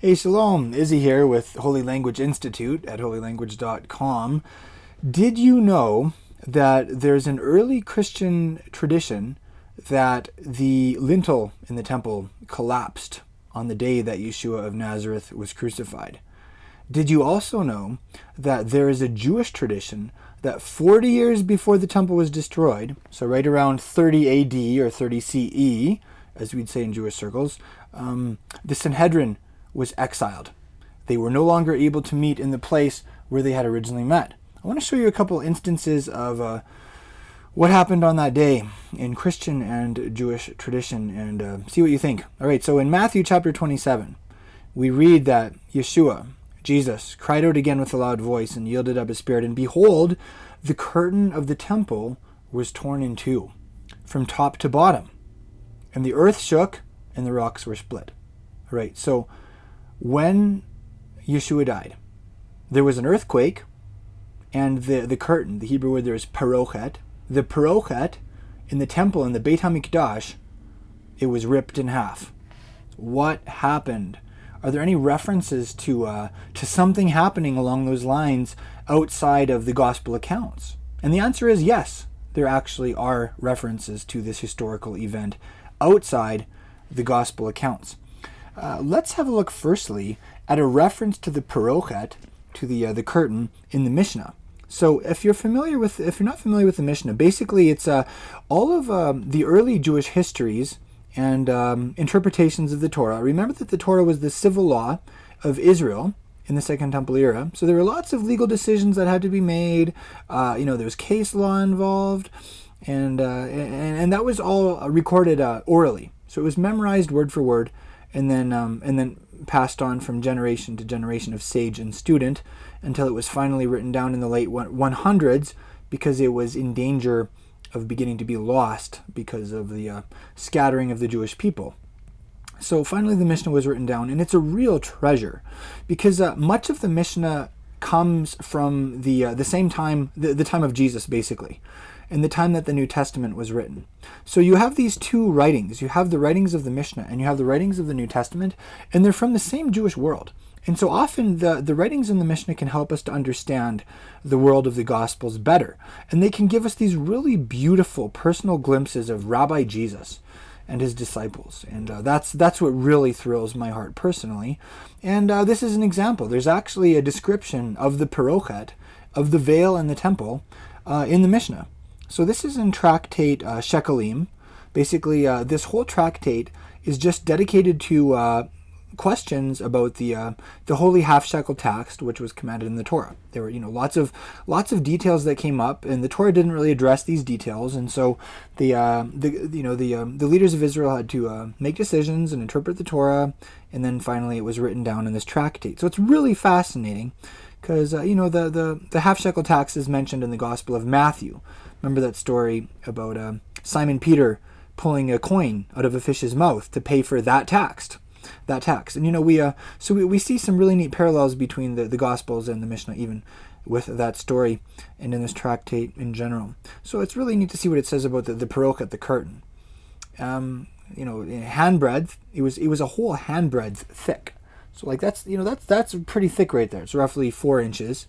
Hey, Shalom. Izzy here with Holy Language Institute at holylanguage.com. Did you know that there's an early Christian tradition that the lintel in the temple collapsed on the day that Yeshua of Nazareth was crucified? Did you also know that there is a Jewish tradition that 40 years before the temple was destroyed, so right around 30 AD or 30 CE, as we'd say in Jewish circles, the Sanhedrin was exiled. They were no longer able to meet in the place where they had originally met. I want to show you a couple instances of what happened on that day in Christian and Jewish tradition and see what you think. All right, so in Matthew chapter 27, we read that Yeshua, Jesus, cried out again with a loud voice and yielded up his spirit, and behold, the curtain of the temple was torn in two, from top to bottom, and the earth shook and the rocks were split. All right, so when Yeshua died, there was an earthquake, and the curtain, the Hebrew word there is parochet, the parochet in the temple, in the Beit HaMikdash, it was ripped in half. What happened? Are there any references to something happening along those lines outside of the gospel accounts? And the answer is yes, there actually are references to this historical event outside the gospel accounts. Let's have a look firstly at a reference to the parochet, to the curtain in the Mishnah. So if you're not familiar with the Mishnah, basically it's all of the early Jewish histories and interpretations of the Torah. Remember that the Torah was the civil law of Israel in the Second Temple era. So there were lots of legal decisions that had to be made. There was case law involved, and that was all recorded orally. So it was memorized word for word, and then passed on from generation to generation of sage and student until it was finally written down in the late 100s, because it was in danger of beginning to be lost because of the scattering of the Jewish people. So finally the Mishnah was written down, and it's a real treasure, because much of the Mishnah comes from the same time, the time of Jesus, basically, and the time that the New Testament was written. So you have these two writings. You have the writings of the Mishnah and you have the writings of the New Testament, and they're from the same Jewish world. And so often the writings in the Mishnah can help us to understand the world of the Gospels better. And they can give us these really beautiful personal glimpses of Rabbi Jesus and his disciples. And that's what really thrills my heart personally. And this is an example. There's actually a description of the parochet, of the veil in the temple, in the Mishnah. So this is in tractate Shekalim. Basically, this whole tractate is just dedicated to questions about the holy half shekel tax, which was commanded in the Torah. There were lots of details that came up, and the Torah didn't really address these details, and so the leaders of Israel had to make decisions and interpret the Torah, and then finally it was written down in this tractate. So it's really fascinating, because the half shekel tax is mentioned in the Gospel of Matthew. Remember that story about Simon Peter pulling a coin out of a fish's mouth to pay for that tax. And we see some really neat parallels between the Gospels and the Mishnah, even with that story and in this tractate in general. So it's really neat to see what it says about the parochet, the curtain. Handbreadth, it was a whole handbreadth thick. So that's pretty thick right there. It's roughly 4 inches.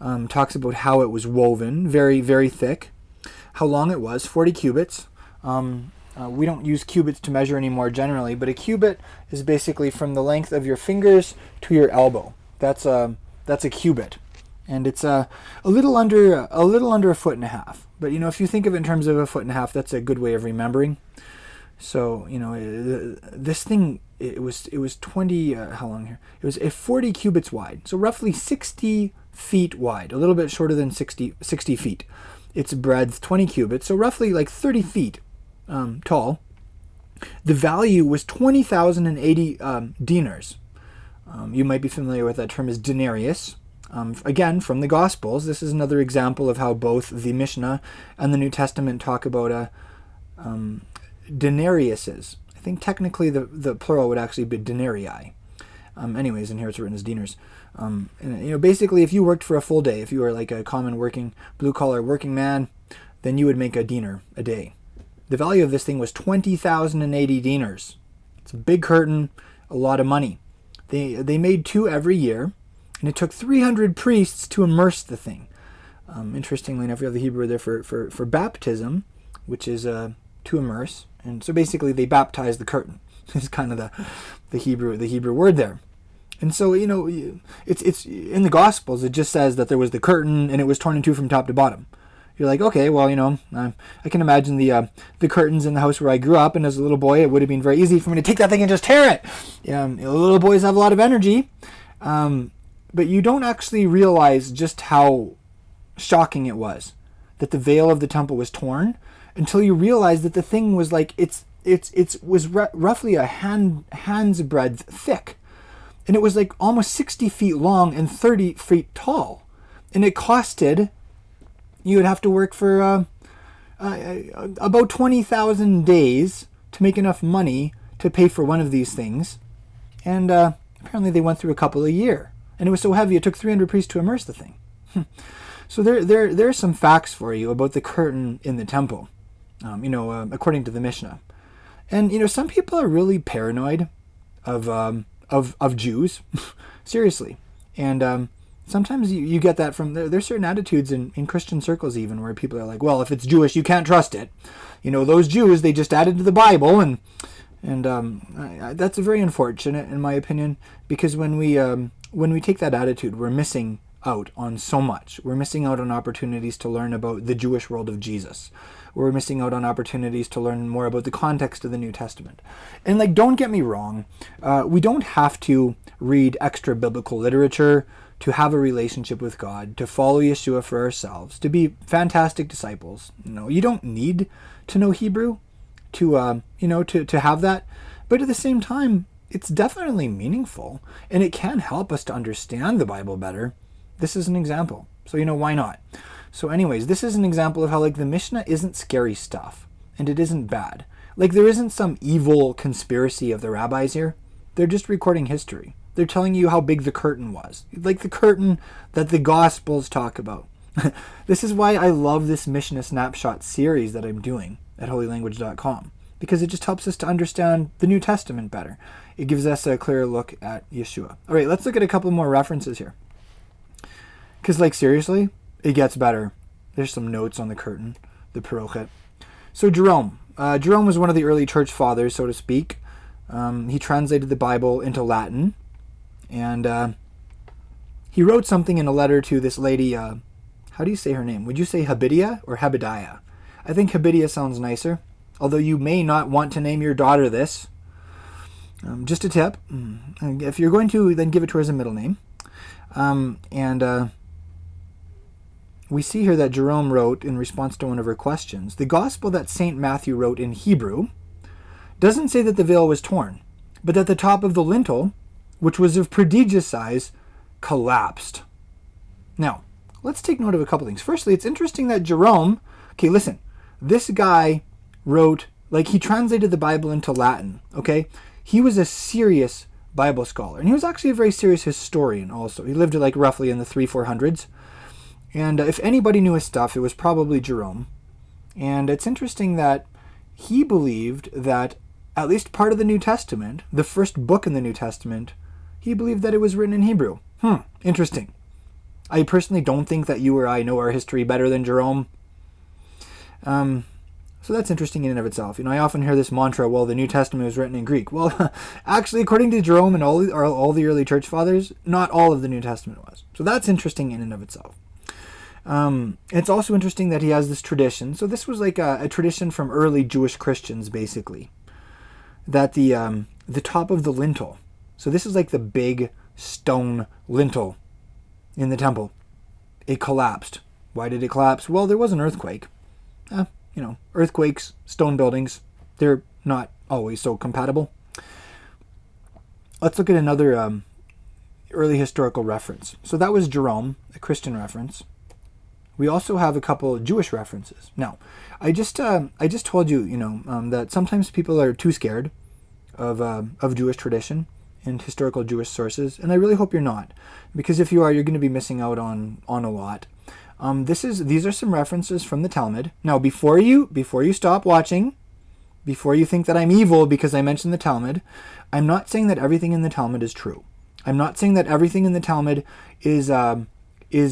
Talks about how it was woven, very, very thick. How long it was, 40 cubits. We don't use cubits to measure anymore generally, but a cubit is basically from the length of your fingers to your elbow. That's a cubit, and it's a little under a foot and a half. But if you think of it in terms of a foot and a half, that's a good way of remembering. So this thing, it was 20 how long here? It was 40 cubits wide, so roughly 60 feet wide, a little bit shorter than 60 feet. Its breadth 20 cubits, so roughly like 30 feet tall. The value was 20,080 dinars. You might be familiar with that term as denarius. Again, from the Gospels, this is another example of how both the Mishnah and the New Testament talk about denariuses. I think technically the plural would actually be denarii. Anyways, and here it's written as dinars. Basically, if you worked for a full day, if you were like a common blue-collar working man, then you would make a dinar a day. The value of this thing was 20,080 dinars. It's a big curtain, a lot of money. They made 2 every year, and it took 300 priests to immerse the thing. Interestingly enough, we have the Hebrew there for baptism, which is to immerse. And so basically they baptized the curtain. Is kind of the Hebrew word there. And so, it's in the Gospels, it just says that there was the curtain and it was torn in two from top to bottom. You're like, okay, well, I can imagine the curtains in the house where I grew up, and as a little boy, it would have been very easy for me to take that thing and just tear it. Little boys have a lot of energy, but you don't actually realize just how shocking it was that the veil of the temple was torn until you realize that the thing was like it was roughly a hand's breadth thick, and it was like almost 60 feet long and 30 feet tall, and it costed. You would have to work for about 20,000 days to make enough money to pay for one of these things. And apparently they went through a couple a year. And it was so heavy, it took 300 priests to immerse the thing. So there are some facts for you about the curtain in the temple, according to the Mishnah. And, some people are really paranoid of Jews. Seriously. And sometimes you get that from, there's certain attitudes in Christian circles even where people are like, well, if it's Jewish, you can't trust it. Those Jews, they just added to the Bible. And that's very unfortunate in my opinion, because when we take that attitude, we're missing out on so much. We're missing out on opportunities to learn about the Jewish world of Jesus. We're missing out on opportunities to learn more about the context of the New Testament. And don't get me wrong, we don't have to read extra biblical literature to have a relationship with God, to follow Yeshua for ourselves, to be fantastic disciples. You don't need to know Hebrew to have that. But at the same time, it's definitely meaningful, and it can help us to understand the Bible better. This is an example. So, why not? So anyways, this is an example of how the Mishnah isn't scary stuff, and it isn't bad. There isn't some evil conspiracy of the rabbis here. They're just recording history. They're telling you how big the curtain was. Like the curtain that the Gospels talk about. This is why I love this Mishnah Snapshot series that I'm doing at holylanguage.com. Because it just helps us to understand the New Testament better. It gives us a clearer look at Yeshua. All right, let's look at a couple more references here. Because seriously, it gets better. There's some notes on the curtain, the Perochet. So Jerome. Jerome was one of the early church fathers, so to speak. He translated the Bible into Latin. And he wrote something in a letter to this lady, how do you say her name? Would you say Habidiah or Habadiah? I think Habidiah sounds nicer, although you may not want to name your daughter this. Just a tip. If you're going to, then give it to her as a middle name. We see here that Jerome wrote in response to one of her questions, the gospel that St. Matthew wrote in Hebrew doesn't say that the veil was torn, but that the top of the lintel, which was of prodigious size, collapsed. Now, let's take note of a couple things. Firstly, it's interesting that Jerome, okay, listen, this guy wrote, he translated the Bible into Latin, okay? He was a serious Bible scholar, and he was actually a very serious historian also. He lived roughly in the 300-400s, and if anybody knew his stuff, it was probably Jerome. And it's interesting that he believed that at least part of the New Testament, the first book in the New Testament, he believed that it was written in Hebrew. Interesting. I personally don't think that you or I know our history better than Jerome. So that's interesting in and of itself. I often hear this mantra, well, the New Testament was written in Greek. Well, actually, according to Jerome and all the early church fathers, not all of the New Testament was. So that's interesting in and of itself. It's also interesting that he has this tradition. So this was a tradition from early Jewish Christians, basically, that the top of the lintel, so this is the big stone lintel in the temple, it collapsed. Why did it collapse? Well, there was an earthquake. Earthquakes, stone buildings, they're not always so compatible. Let's look at another early historical reference. So that was Jerome, a Christian reference. We also have a couple Jewish references. Now, I just told you, that sometimes people are too scared of Jewish tradition and historical Jewish sources, and I really hope you're not, because if you are, you're going to be missing out on a lot. These are some references from the Talmud. Now, before you stop watching, before you think that I'm evil because I mentioned the Talmud, I'm not saying that everything in the Talmud is true. I'm not saying that everything in the Talmud is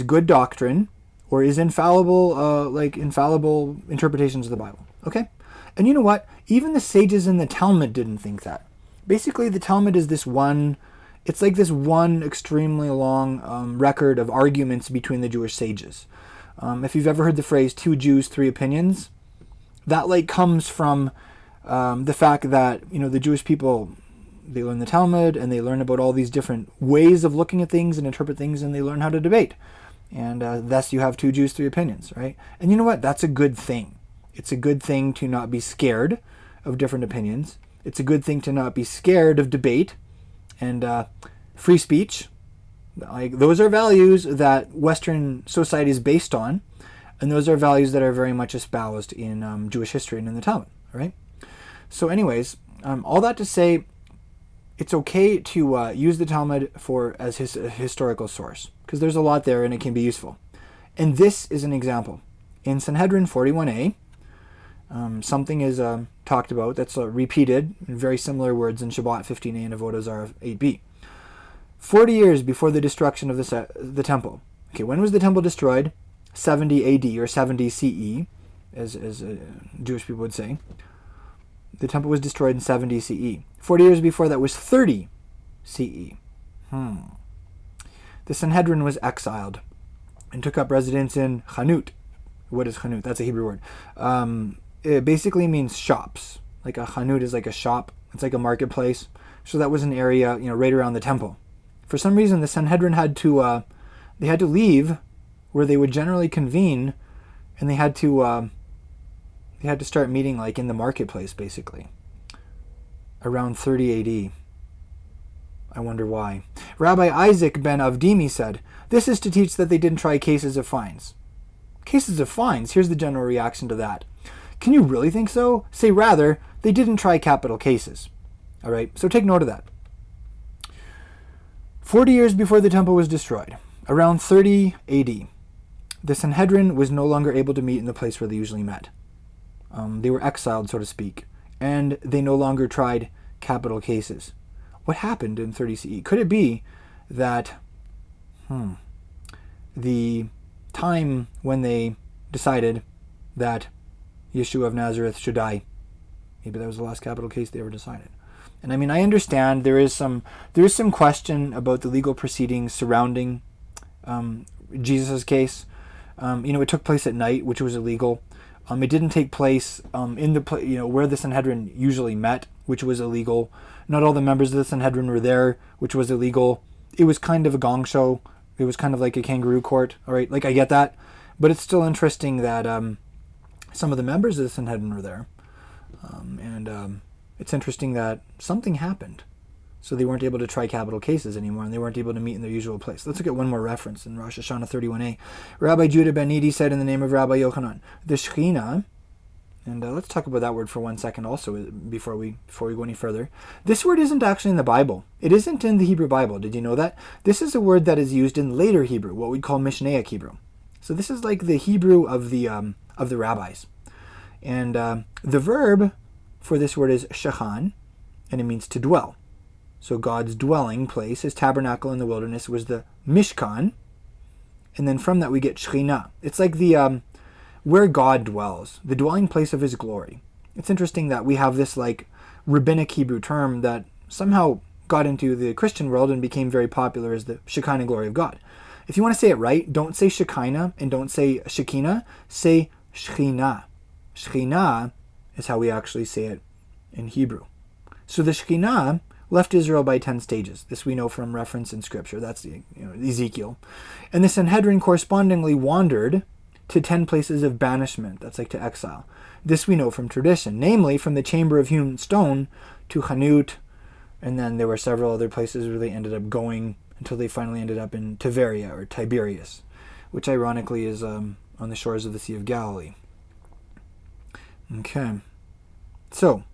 good doctrine or is infallible, like infallible interpretations of the Bible. Okay? And you know what? Even the sages in the Talmud didn't think that. Basically, the Talmud is this one, it's like this one extremely long record of arguments between the Jewish sages. If you've ever heard the phrase 2 Jews, 3 opinions, that like comes from the fact that, the Jewish people, they learn the Talmud and they learn about all these different ways of looking at things and interpret things, and they learn how to debate. And thus you have 2 Jews, 3 opinions, right? And you know what? That's a good thing. It's a good thing to not be scared of different opinions. It's a good thing to not be scared of debate and free speech. Like, those are values that Western society is based on, and those are values that are very much espoused in Jewish history and in the Talmud, right? So anyways, all that to say, it's okay to use the Talmud as his historical source, because there's a lot there and it can be useful. And this is an example. In Sanhedrin 41a, something is talked about that's repeated in very similar words in Shabbat 15a and Avodah Zarah 8b. 40 years before the destruction of the temple. Okay, when was the temple destroyed? 70 AD or 70 CE, as Jewish people would say. The temple was destroyed in 70 CE. 40 years before that was 30 CE. The Sanhedrin was exiled and took up residence in Hanut. What is Hanut? That's a Hebrew word. It basically means shops. Like a Hanut is like a shop. It's like a marketplace. So that was an area, right around the temple. For some reason, the Sanhedrin had to leave where they would generally convene, and they had to start meeting like in the marketplace, basically, around 30 AD. I wonder why. Rabbi Isaac ben Avdimi said, "This is to teach that they didn't try cases of fines." Cases of fines? Here's the general reaction to that. Can you really think so? Say rather, they didn't try capital cases. All right, so take note of that. 40 years before the temple was destroyed, around 30 AD, the Sanhedrin was no longer able to meet in the place where they usually met. They were exiled, so to speak, and they no longer tried capital cases. What happened in 30 CE? Could it be that the time when they decided that Yeshua of Nazareth should die, maybe that was the last capital case they ever decided? And I mean, I understand there is some question about the legal proceedings surrounding Jesus' case. It took place at night, which was illegal. It didn't take place in the where the Sanhedrin usually met, which was illegal. Not all the members of the Sanhedrin were there, which was illegal. It was kind of a gong show. It was kind of like a kangaroo court. All right, like I get that, but it's still interesting that some of the members of the Sanhedrin were there, and it's interesting that something happened. So they weren't able to try capital cases anymore, and they weren't able to meet in their usual place. Let's look at one more reference in Rosh Hashanah 31a. Rabbi Judah ben Nidi said in the name of Rabbi Yochanan, the Shekhinah, and let's talk about that word for 1 second also before we go any further. This word isn't actually in the Bible. It isn't in the Hebrew Bible. Did you know that? This is a word that is used in later Hebrew, what we call Mishnaic Hebrew. So this is like the Hebrew of the rabbis. And the verb for this word is shachan, and it means to dwell. So God's dwelling place, his tabernacle in the wilderness, was the Mishkan. And then from that we get Shekhinah. It's like the where God dwells, the dwelling place of his glory. It's interesting that we have this like rabbinic Hebrew term that somehow got into the Christian world and became very popular as the Shekinah glory of God. If you want to say it right, don't say Shekinah and don't say Shekinah, say Shekhinah. Shekhinah is how we actually say it in Hebrew. So the Shekhinah left Israel by 10 stages. This we know from reference in Scripture. That's Ezekiel. And the Sanhedrin correspondingly wandered to 10 places of banishment. That's like to exile. This we know from tradition, namely from the chamber of hewn stone to Hanut, and then there were several other places where they ended up going until they finally ended up in Tiberia or Tiberias, which ironically is on the shores of the Sea of Galilee. Okay. So,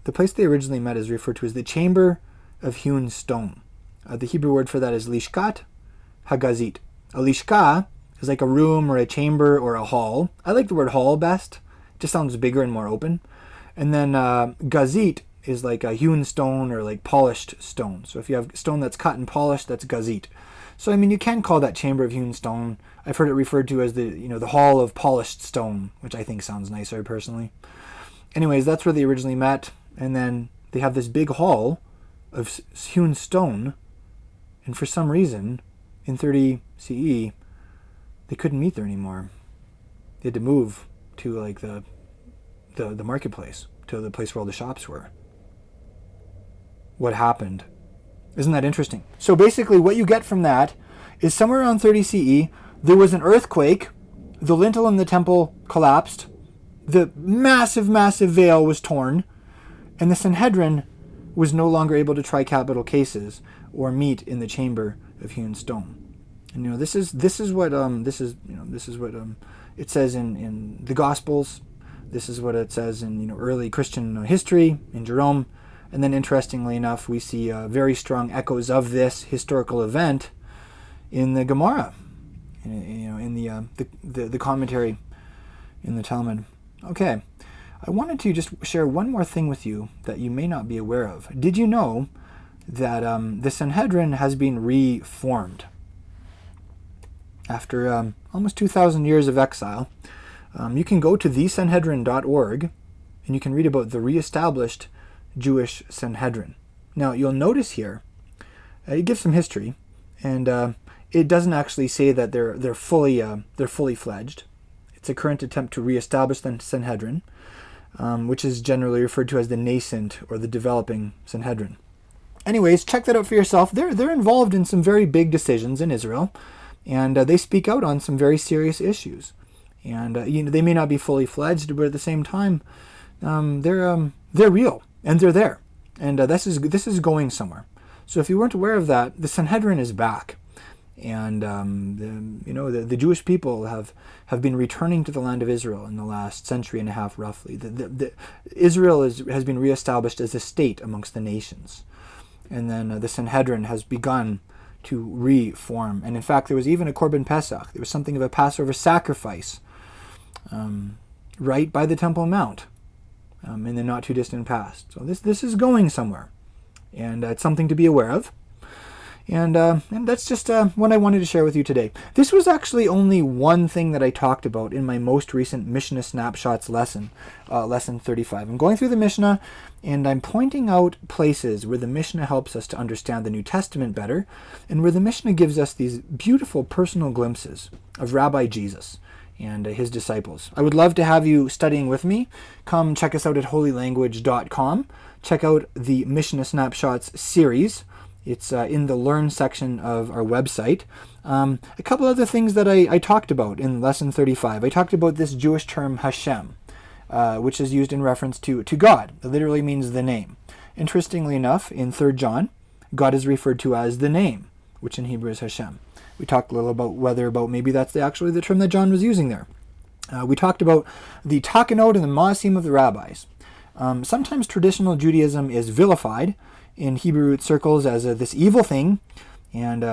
the place they originally met is referred to as the chamber of hewn stone. The Hebrew word for that is lishkat hagazit. A lishka is like a room or a chamber or a hall. I like the word hall best. It just sounds bigger and more open. And then gazit is like a hewn stone or like polished stone. So if you have stone that's cut and polished, that's gazit. So I mean, you can call that chamber of hewn stone. I've heard it referred to as the hall of polished stone, which I think sounds nicer personally. Anyways, that's where they originally met, and then they have this big hall of hewn stone, and for some reason, in 30 CE, they couldn't meet there anymore. They had to move to like the marketplace, to the place where all the shops were. What happened? Isn't that interesting? So basically what you get from that is somewhere around 30 CE, there was an earthquake, the lintel in the temple collapsed, the massive veil was torn, and the Sanhedrin was no longer able to try capital cases or meet in the chamber of hewn stone. And this is what it says in the Gospels. This is what it says in early Christian history in Jerome. And then, interestingly enough, we see very strong echoes of this historical event in the Gemara, in the commentary in the Talmud. Okay, I wanted to just share one more thing with you that you may not be aware of. Did you know that the Sanhedrin has been reformed after almost 2,000 years of exile? You can go to thesanhedrin.org and you can read about the reestablished Jewish Sanhedrin. Now you'll notice here, it gives some history, and it doesn't actually say that they're fully fledged. It's a current attempt to reestablish the Sanhedrin, which is generally referred to as the nascent or the developing Sanhedrin. Anyways, check that out for yourself. They're involved in some very big decisions in Israel, and they speak out on some very serious issues. And they may not be fully fledged, but at the same time, they're real. And they're there, and this is going somewhere. So if you weren't aware of that, the Sanhedrin is back, and the Jewish people have been returning to the land of Israel in the last century and a half, roughly. Israel has been reestablished as a state amongst the nations, and then the Sanhedrin has begun to reform. And in fact, there was even a Korban Pesach. There was something of a Passover sacrifice, right by the Temple Mount. In the not too distant past. So this is going somewhere, and it's something to be aware of. And that's just what I wanted to share with you today. This was actually only one thing that I talked about in my most recent Mishnah Snapshots lesson, lesson 35. I'm going through the Mishnah, and I'm pointing out places where the Mishnah helps us to understand the New Testament better, and where the Mishnah gives us these beautiful personal glimpses of Rabbi Jesus and his disciples. I would love to have you studying with me. Come check us out at holylanguage.com. Check out the Mishnah Snapshots series. It's in the Learn section of our website. A couple other things that I talked about in Lesson 35. I talked about this Jewish term Hashem, which is used in reference to God. It literally means the name. Interestingly enough, in 3 John, God is referred to as the name, which in Hebrew is Hashem. We talked a little about maybe that's actually the term that John was using there. We talked about the takanot and the maasim of the rabbis. Sometimes traditional Judaism is vilified in Hebrew circles as this evil thing, and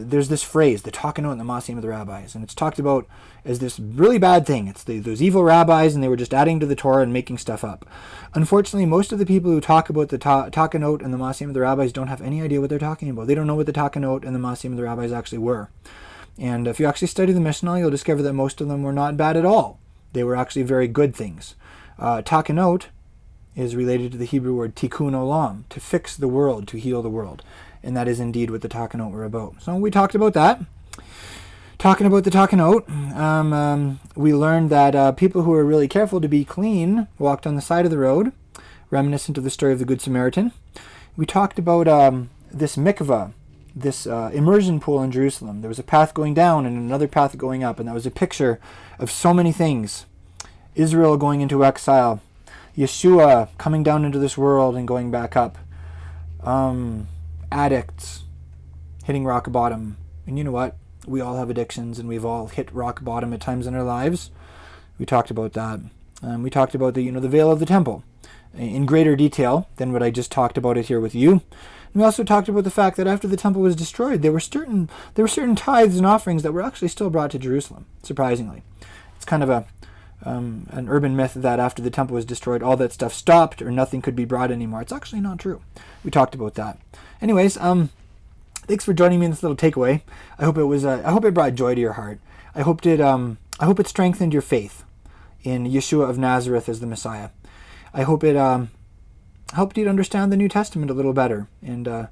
there's this phrase, the takanot and the maasim of the rabbis, and it's talked about as this really bad thing. It's those evil rabbis, and they were just adding to the Torah and making stuff up. Unfortunately, most of the people who talk about the takanot and the maasim of the rabbis don't have any idea what they're talking about. They don't know what the takanot and the maasim of the rabbis actually were. And if you actually study the Mishnah, you'll discover that most of them were not bad at all. They were actually very good things. Takanot is related to the Hebrew word tikkun olam, to fix the world, to heal the world. And that is indeed what the takanot were about. So we talked about that. Talking about the takanot, we learned that people who were really careful to be clean walked on the side of the road, reminiscent of the story of the Good Samaritan. We talked about this mikvah, this immersion pool in Jerusalem. There was a path going down and another path going up, and that was a picture of so many things. Israel going into exile, Yeshua coming down into this world and going back up, addicts hitting rock bottom. And you know what? We all have addictions, and we've all hit rock bottom at times in our lives. We talked about that. We talked about the veil of the temple in greater detail than what I just talked about it here with you. And we also talked about the fact that after the temple was destroyed, there were certain tithes and offerings that were actually still brought to Jerusalem, surprisingly. It's kind of an urban myth that after the temple was destroyed, all that stuff stopped or nothing could be brought anymore. It's actually not true. We talked about that. Anyways, thanks for joining me in this little takeaway. I hope it brought joy to your heart. I hope it strengthened your faith in Yeshua of Nazareth as the Messiah. I hope it helped you to understand the New Testament a little better, and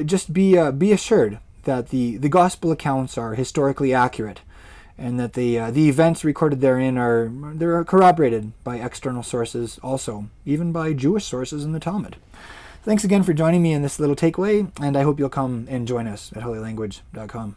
just be assured that the gospel accounts are historically accurate, and that the events recorded therein are corroborated by external sources, also even by Jewish sources in the Talmud. Thanks again for joining me in this little takeaway, and I hope you'll come and join us at holylanguage.com.